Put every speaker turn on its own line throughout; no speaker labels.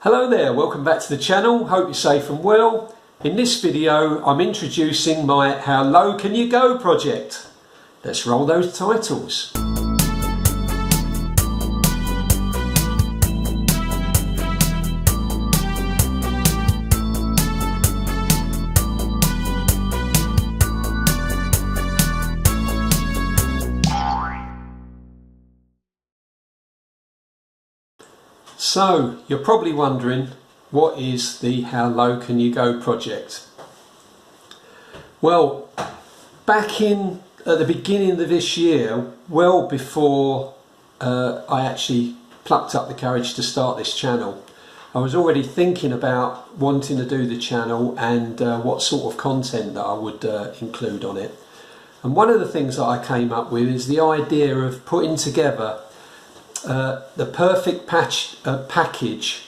Hello there, welcome back to the channel. Hope you're safe and well. In this video I'm introducing my How Low Can You Go project. Let's roll those titles. So, you're probably wondering, what is the How Low Can You Go project? Well, back at the beginning of this year, well before I actually plucked up the courage to start this channel, I was already thinking about wanting to do the channel and what sort of content that I would include on it. And one of the things that I came up with is the idea of putting together the perfect package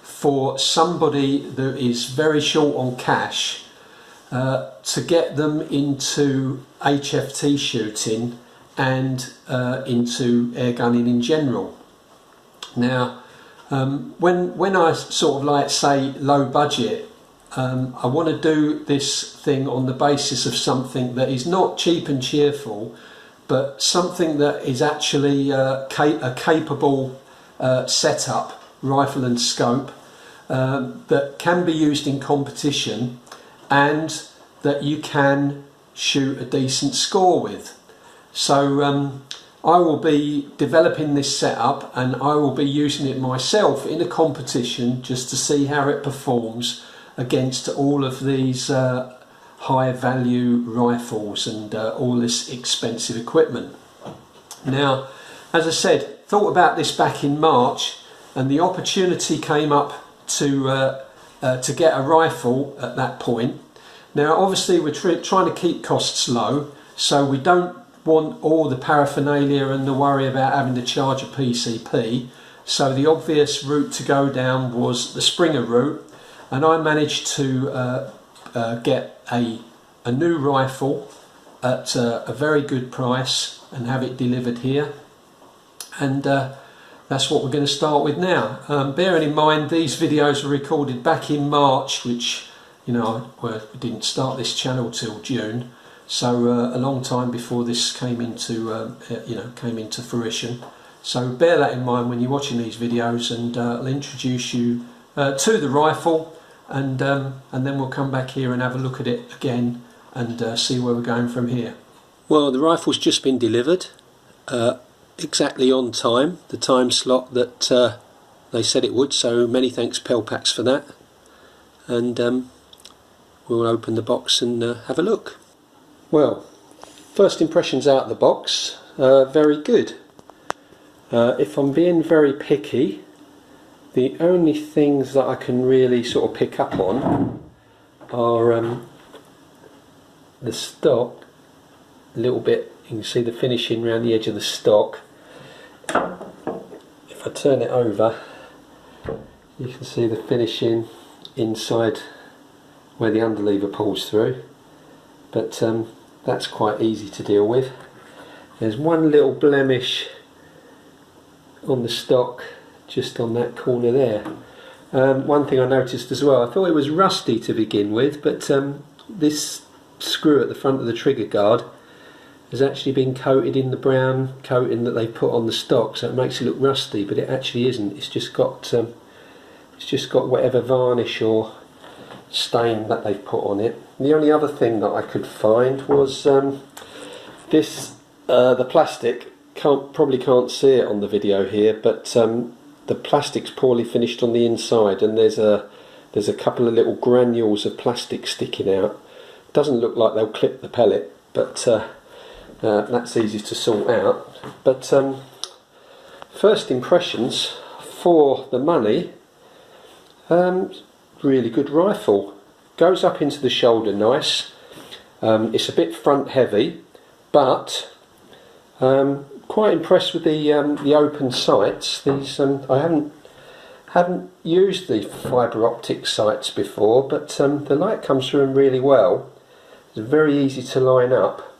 for somebody that is very short on cash to get them into HFT shooting and into air gunning in general. Now, when I sort of like say low budget, I want to do this thing on the basis of something that is not cheap and cheerful, but something that is actually a capable setup, rifle and scope, that can be used in competition and that you can shoot a decent score with. So I will be developing this setup and I will be using it myself in a competition just to see how it performs against all of these high value rifles and all this expensive equipment. Now, as I said, thought about this back in March, and the opportunity came up to get a rifle at that point. Now obviously we're trying to keep costs low, so we don't want all the paraphernalia and the worry about having to charge a PCP, so the obvious route to go down was the Springer route, and I managed to get a new rifle at a very good price and have it delivered here, and that's what we're going to start with now. Bearing in mind these videos were recorded back in March, which, you know, we didn't start this channel till June, so a long time before this came into came into fruition. So bear that in mind when you're watching these videos, and I'll introduce you to the rifle. And then we'll come back here and have a look at it again and see where we're going from here. Well, the rifle's just been delivered, exactly on time, the time slot that they said it would, so many thanks Pelpacks for that. And we'll open the box and have a look. Well, first impressions out of the box, very good. If I'm being very picky, the only things that I can really sort of pick up on are the stock, a little bit. You can see the finishing around the edge of the stock. If I turn it over, you can see the finishing inside where the underlever pulls through, but that's quite easy to deal with. There's one little blemish on the stock, just on that corner there. One thing I noticed as well, I thought it was rusty to begin with, but this screw at the front of the trigger guard has actually been coated in the brown coating that they put on the stock, so it makes it look rusty, but it actually isn't. It's just got whatever varnish or stain that they've put on it. The only other thing that I could find was this, the plastic. Probably can't see it on the video here, but the plastic's poorly finished on the inside, and there's a couple of little granules of plastic sticking out. Doesn't look like they'll clip the pellet, but that's easy to sort out. But first impressions for the money, really good rifle. Goes up into the shoulder nice. It's a bit front heavy, but quite impressed with the open sights. These I haven't used the fibre optic sights before, but the light comes through them really well. It's very easy to line up,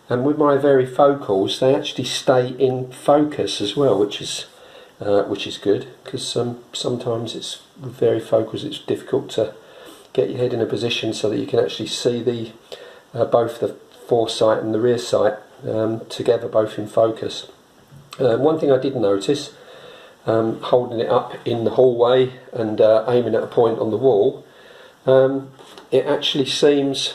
and with my varifocals they actually stay in focus as well, which is
which is good, because sometimes it's very focused, it's difficult to get your head in a position so that you can actually see the both the foresight and the rear sight together, both in focus. One thing I did notice, holding it up in the hallway and aiming at a point on the wall, it actually seems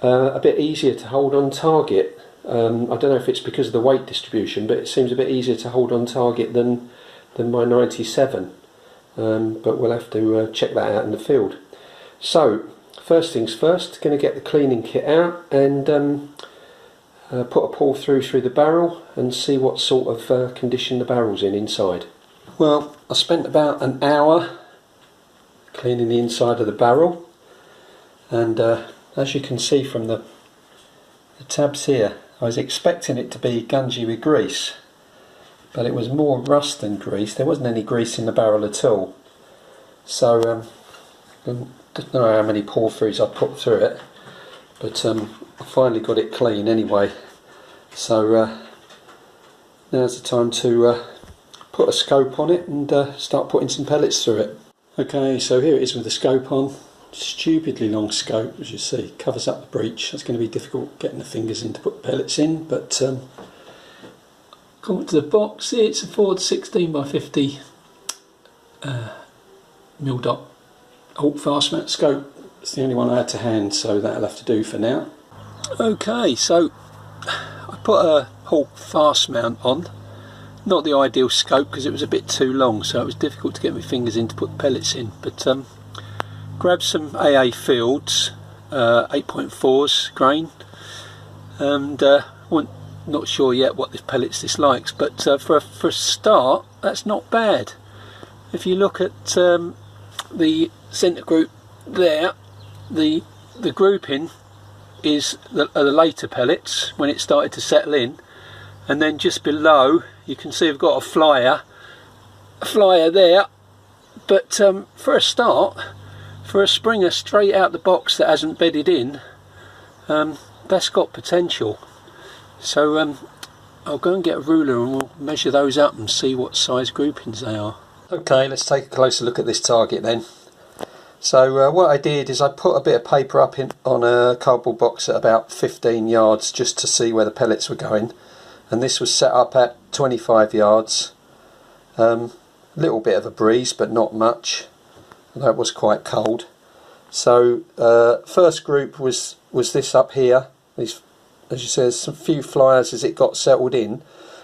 a bit easier to hold on target. I don't know if it's because of the weight distribution, but it seems a bit easier to hold on target than my 97. But we'll have to check that out in the field. So first things first, going to get the cleaning kit out and put a pull through the barrel and see what sort of condition the barrel's in inside. Well, I spent about an hour cleaning the inside of the barrel, and as you can see from the tabs here, I was expecting it to be gungy with grease, but it was more rust than grease. There wasn't any grease in the barrel at all. So I don't know how many pour throughs I put through it, but I finally got it clean anyway. So now's the time to put a scope on it and start putting some pellets through it. Okay, so here it is with the scope on. Stupidly long scope, as you see, covers up the breech. It's going to be difficult getting the fingers in to put the pellets in, but come to the box. It's a Ford 16x50 mil dot Alt fast mount scope. It's the only one I had to hand, so that'll have to do for now. Okay, so I put a Alt fast mount on. Not the ideal scope because it was a bit too long, so it was difficult to get my fingers in to put the pellets in, but grabbed some AA Fields 8.4s grain, and not sure yet what the pellets this likes, but for a start, that's not bad. If you look at the centre group there, the grouping is the later pellets when it started to settle in, and then just below you can see I've got a flyer there, but for a start, for a Springer straight out the box that hasn't bedded in, that's got potential. So I'll go and get a ruler and we'll measure those up and see what size groupings they are. Okay, let's take a closer look at this target then. So what I did is I put a bit of paper up on a cardboard box at about 15 yards just to see where the pellets were going, and this was set up at 25 yards. Little bit of a breeze, but not much. That was quite cold. So first group was this up here. These, as you see, there's some few flyers as it got settled in,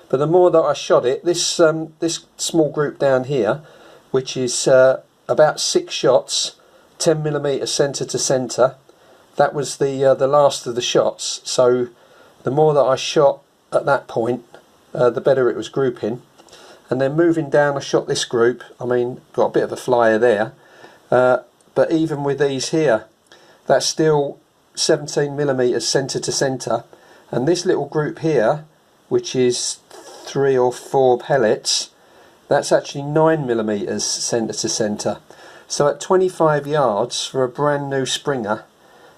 but the more that I shot it, this this small group down here, which is about 6 shots, 10mm centre to centre, that was the last of the shots. So the more that I shot at that point, the better it was grouping. And then moving down, I shot this group. I mean, got a bit of a flyer there. But even with these here, that's still 17mm centre to centre, and this little group here, which is 3 or 4 pellets, that's actually 9mm centre to centre. So at 25 yards for a brand new Springer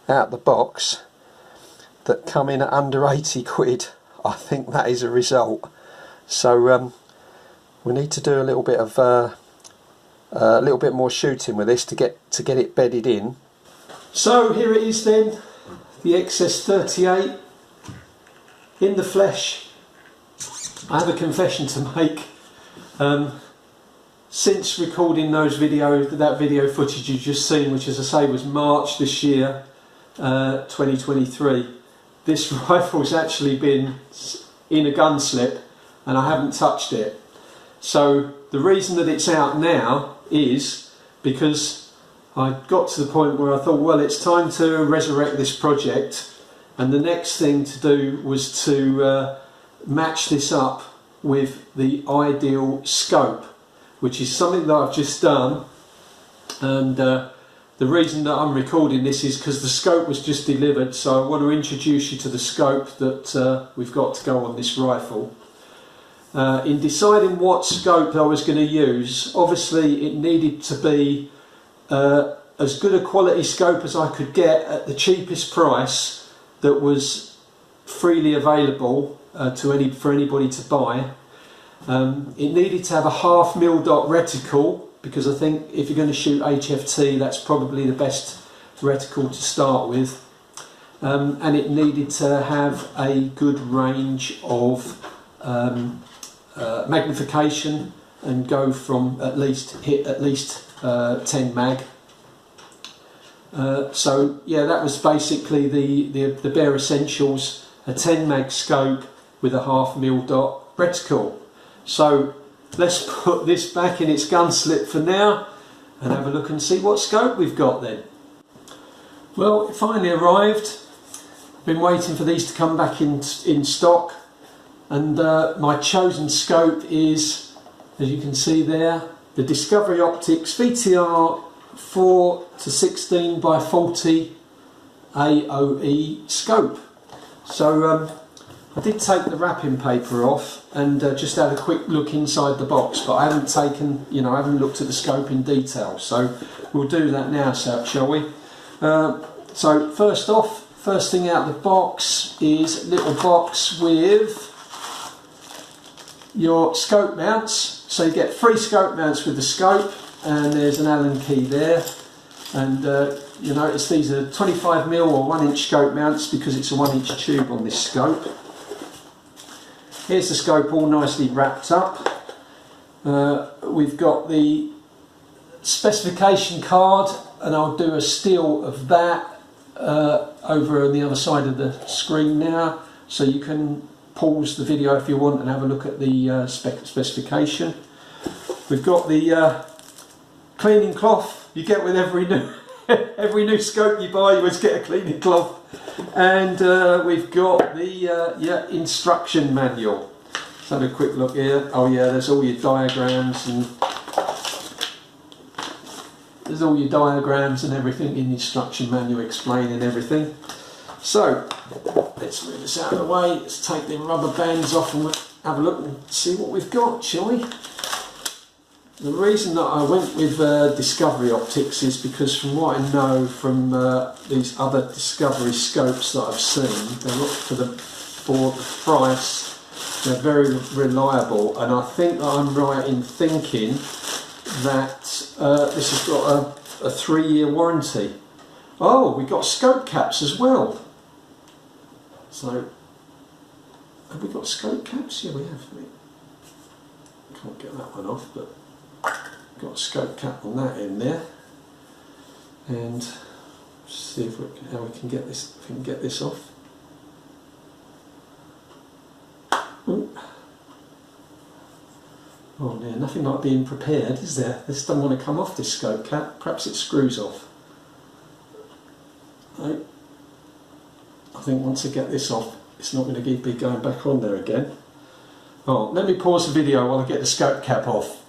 out the box that come in at under 80 quid, I think that is a result. So we need to do a little bit of a little bit more shooting with this to get it bedded in. So here it is then, the XS38 in the flesh. I have a confession to make. Since recording that video footage you've just seen, which as I say was March this year, 2023, this rifle's actually been in a gun slip and I haven't touched it. So the reason that it's out now is because I got to the point where I thought, well, it's time to resurrect this project, and the next thing to do was to match this up with the ideal scope, which is something that I've just done. And the reason that I'm recording this is because the scope was just delivered, so I want to introduce you to the scope that we've got to go on this rifle. In deciding what scope I was going to use, obviously it needed to be as good a quality scope as I could get at the cheapest price that was freely available for anybody to buy.
It needed to have a 1/2 mil dot reticle, because I think if you're going to shoot HFT, that's probably the best reticle to start with. And it needed to have a good range of magnification and go from hit at least 10 mag. So yeah, that was basically the bare essentials: a 10 mag scope with a 1/2 mil dot reticle. So let's put this back in its gun slip for now and have a look and see what scope we've got then. Well, it finally arrived. I've been waiting for these to come back in stock, and my chosen scope is, as you can see there, the Discovery Optics VTR 4-16 by 40 AOE scope. So I did take the wrapping paper off and just had a quick look inside the box, but I haven't taken, I haven't looked at the scope in detail. So we'll do that now, shall we? So first thing out of the box is a little box with your scope mounts. So you get 3 scope mounts with the scope, and there's an Allen key there. And you notice these are 25mm or 1-inch scope mounts because it's a 1-inch tube on this scope. Here's the scope all nicely wrapped up. We've got the specification card, and I'll do a still of that over on the other side of the screen now, so you can pause the video if you want and have a look at the specification. We've got the cleaning cloth you get with every new scope you buy. You always get a cleaning cloth, and we've got the instruction manual. Let's have a quick look here. Oh yeah, there's all your diagrams and everything in the instruction manual explaining everything. So let's move this out of the way. Let's take the rubber bands off and have a look and see what we've got, shall we? The reason that I went with Discovery Optics is because, from what I know from these other Discovery scopes that I've seen, they look for the price, they're very reliable, and I think that I'm right in thinking that this has got a 3-year warranty. Oh, we got scope caps as well. So, have we got scope caps? Yeah, we have. Can't get that one off, but got a scope cap on that end there. And see if how we can get this. If we can get this off. Ooh. Oh dear, nothing like being prepared, is there? This doesn't want to come off, this scope cap. Perhaps it screws off. No. I think once I get this off, it's not going to be going back on there again. Oh, let me pause the video while I get the scope cap off.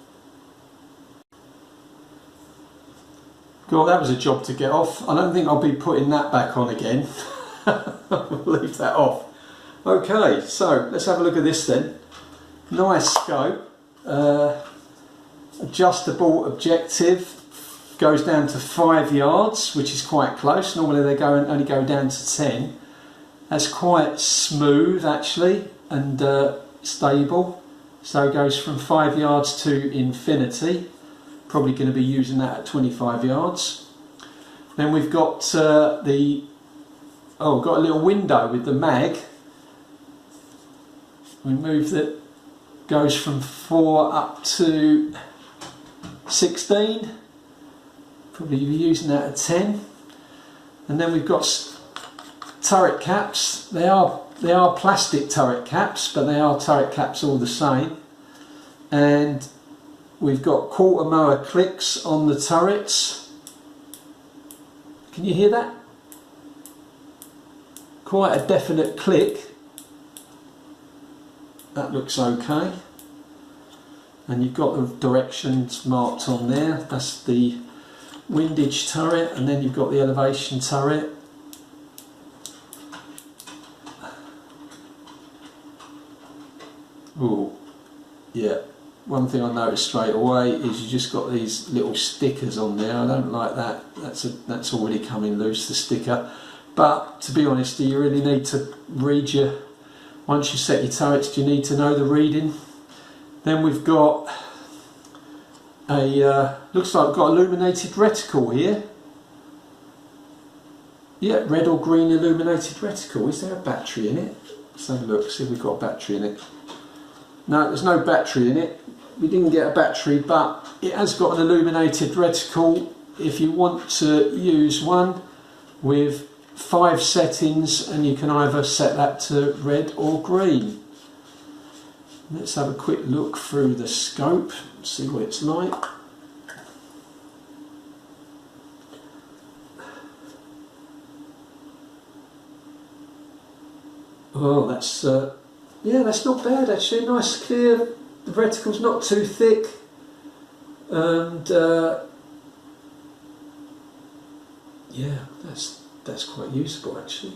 God, that was a job to get off. I don't think I'll be putting that back on again. I'll leave that off. Okay, so let's have a look at this then. Nice scope. Adjustable objective, goes down to 5 yards, which is quite close. Normally they only go down to 10. That's quite smooth actually, and stable. So it goes from 5 yards to infinity. Probably going to be using that at 25 yards. Then we've got got a little window with the mag. We move that, goes from 4 up to 16. Probably be using that at 10. And then we've got turret caps. They are plastic turret caps, but they are turret caps all the same. And we've got quarter mower clicks on the turrets. Can you hear that? Quite a definite click. That looks okay. And you've got the directions marked on there. That's the windage turret, and then you've got the elevation turret. Oh, yeah. One thing I noticed straight away is you just got these little stickers on there. I don't like that. That's already coming loose, the sticker. But to be honest, do you really need to read once you set your turrets, do you need to know the reading? Then we've got a, looks like we've got illuminated reticle here. Yeah, red or green illuminated reticle. Is there a battery in it? Let's have a look, see if we've got a battery in it. No, there's no battery in it. We didn't get a battery, but it has got an illuminated reticle if you want to use one with 5 settings, and you can either set that to red or green. Let's have a quick look through the scope, see what it's like. Oh, that's yeah, that's not bad actually. Nice, clear. The reticle's not too thick, and yeah, that's quite usable actually.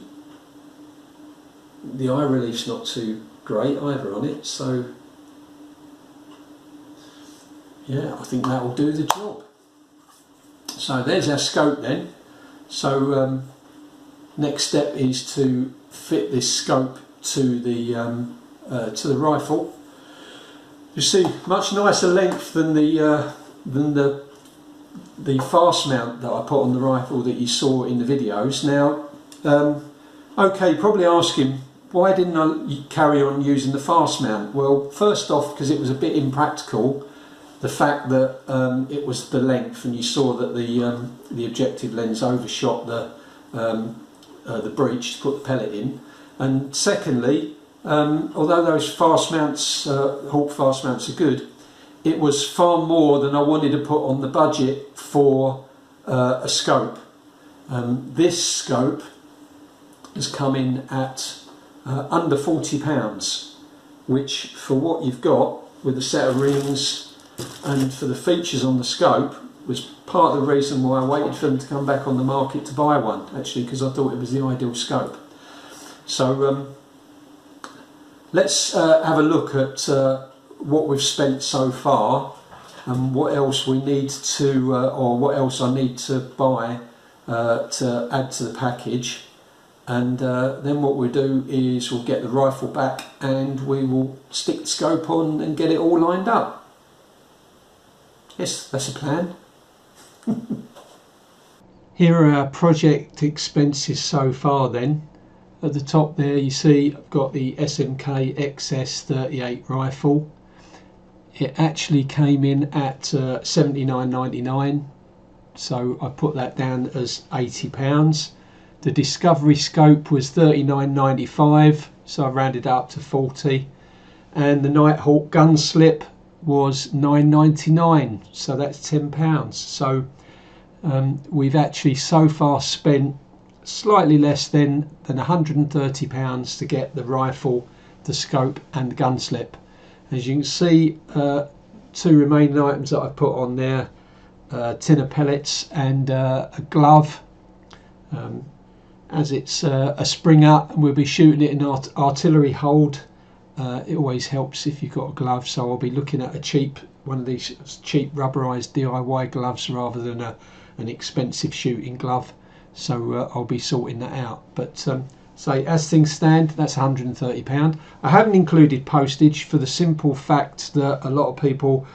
The eye relief's not too great either on it, so yeah, I think that will do the job. So there's our scope then. So next step is to fit this scope to the rifle. You see, much nicer length than the fast mount that I put on the rifle that you saw in the videos. Now, okay, probably asking, why didn't I carry on using the fast mount? Well, first off, because it was a bit impractical. The fact that it was the length, and you saw that the objective lens overshot the breech to put the pellet in. And secondly, although those fast mounts, Hawk fast mounts, are good, it was far more than I wanted to put on the budget for a scope. This scope has come in at under £40, which for what you've got with a set of rings and for the features on the scope was part of the reason why I waited for them to come back on the market to buy one, actually, because I thought it was the ideal scope. So let's have a look at what we've spent so far and what else we need to, or what else I need to buy to add to the package. And then what we'll do is we'll get the rifle back and we will stick the scope on and get it all lined up. Yes, that's a plan. Here are our project expenses so far then. At the top there you see I've got the SMK XS38 rifle. It actually came in at $79.99, so I put that down as £80. The Discovery scope was $39.95, so I rounded up to 40, and the Nighthawk gun slip was $9.99, so that's £10. So we've actually so far spent slightly less than £130 to get the rifle, the scope and the gun slip. As you can see, 2 remaining items that I've put on there, a tin of pellets and a glove. As it's a Springer and we'll be shooting it in artillery hold, it always helps if you've got a glove, so I'll be looking at one of these cheap rubberized DIY gloves rather than an expensive shooting glove. So I'll be sorting that out. But say as things stand, that's £130. I haven't included postage for the simple fact that a lot of people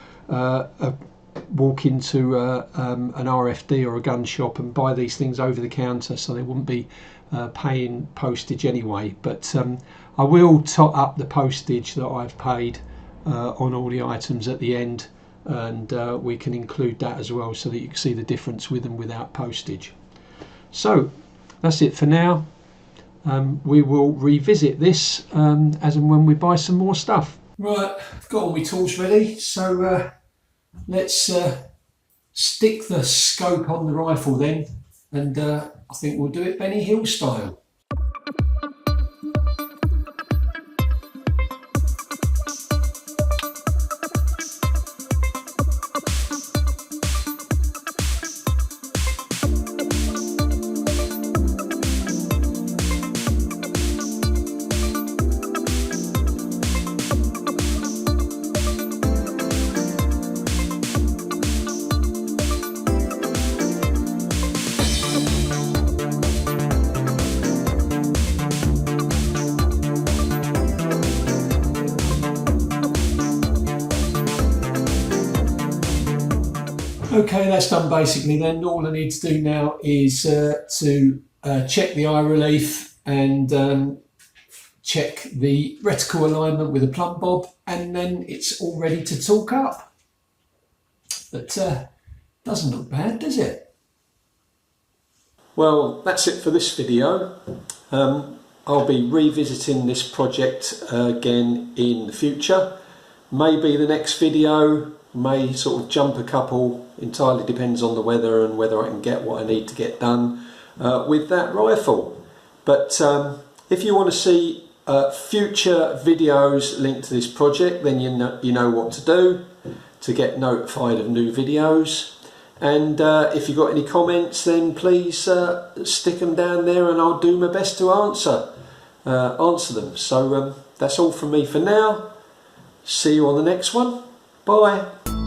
walk into an RFD or a gun shop and buy these things over the counter, so they wouldn't be paying postage anyway. But I will tot up the postage that I've paid on all the items at the end, and we can include that as well so that you can see the difference with and without postage. So that's it for now. We will revisit this as and when we buy some more stuff. Right, I've got all my tools ready, so let's stick the scope on the rifle then, and I think we'll do it Benny Hill style. Okay, that's done basically then. All I need to do now is to check the eye relief and check the reticle alignment with a plumb bob, and then it's all ready to torque up. But doesn't look bad, does it? Well, that's it for this video. I'll be revisiting this project again in the future. Maybe the next video may sort of jump a couple, entirely depends on the weather and whether I can get what I need to get done with that rifle. But if you want to see future videos linked to this project, then you know what to do to get notified of new videos. And if you've got any comments, then please stick them down there and I'll do my best to answer them. So that's all from me for now. See you on the next one. Bye.